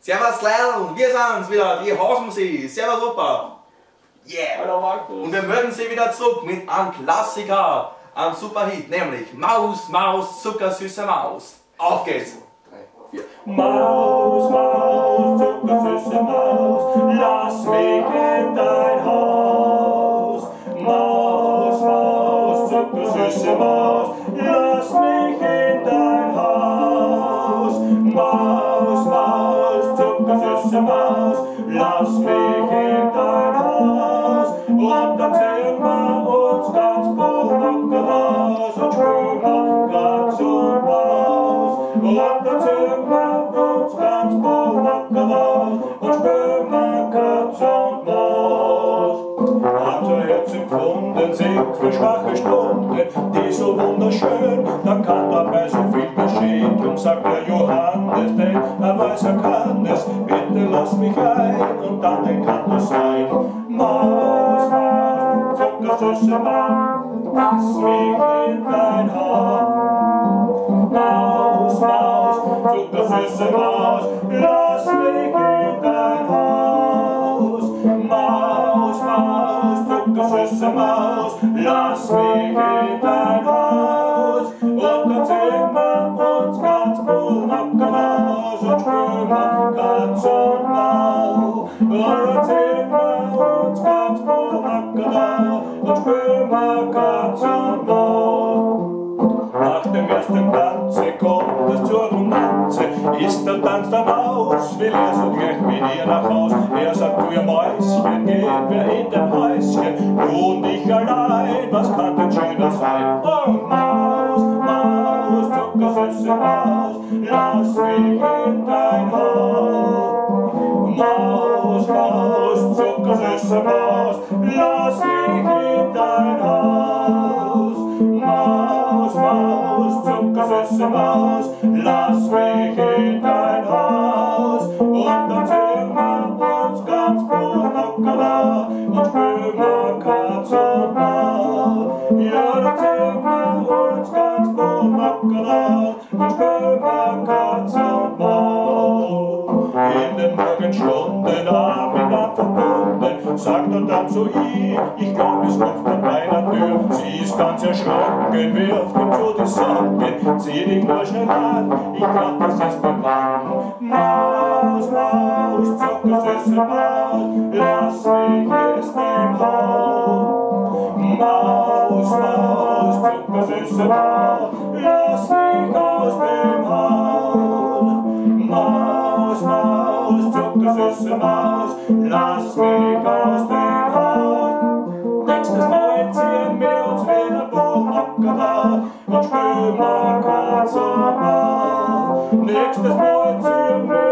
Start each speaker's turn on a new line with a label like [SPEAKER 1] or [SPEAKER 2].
[SPEAKER 1] Servus Leute, wir sind's wieder, die Hausmusik. Servus Opa. Yeah.
[SPEAKER 2] Hallo Markus.
[SPEAKER 1] Und wir melden sie wieder zurück mit einem Klassiker, einem Superhit, nämlich Maus, Maus, zuckersüße Maus. Auf geht's. 3, 4.
[SPEAKER 2] Maus, Maus, zuckersüße Maus, lass mich in dein Haus. Maus, Maus, zuckersüße Maus, lass mich in dein Haus. Maus, Maus, zuckersüße Maus, lass mich in dein Haus. Und dann sehen wir uns ganz Bohnacker raus und spielen Katz und Maus. Und dann sehen wir uns ganz Bohnacker raus und spielen Katz und Maus. Unser Herz empfunden singt für schwache Stunden, die so wunderschön, da kann dabei so viel geschehen. Drum sagt der Johannes, denn er weiß, er kann es, bitte lass mich ein und dann den kann es sein. Maus, Maus, zuckersüße Maus, lass mich in dein Haus. Maus, Maus, zuckersüße Maus, lass mich in dein Haus. Maus, Maus, zuckersüße Maus, lass mich in dein Haus. Und dann sehen wir uns ganz Bohnacker raus und spielen Katz und Maus. Und dann sehen wir uns ganz Bohnacker raus und spielen Katz und Maus. Nach dem ersten Tanze kommt es zur Romanze, ist der Tanz der Maus, will er so gleich mit ihr nach Haus. Er sagt, du ihr Mäuschen, gehen wir in dein Häuschen, du und ich allein, was kann denn schöner sein? Oh Maus, Maus, zuckersüße Maus, lass mich in dein Haus. Maus, Maus, zuckersüße Maus, lass mich in dein Haus. Maus, Maus, zuckersüße Maus, lass mich in dein Haus. Und dann sehen wir uns ganz Bohnacker und spielen Katz und Maus. Ja, dann sehen wir uns ganz Bohnacker und spielen Katz und Maus. In den Morgenstunden Arm in Arm verbunden, sagt er dann zu ihr, ich glaub, es klopft an meiner Tür. Sie ist ganz erschrocken, wirft ihm zu die Socken, zieh dich nur schnell an, ich glaub, das ist mein Mann. Maus, Maus, zuckersüße Maus, lass mich erst im Haus. Maus, Maus, zuckersüße Maus, lass mich aus dem Haus. Maus, Maus, zuckersüße Maus, lass mich aus dem Haus. Nächstes Mal ziehen wir uns wieder Bohnacker und spielen Katz und Maus. Nächstes Mal ziehen wir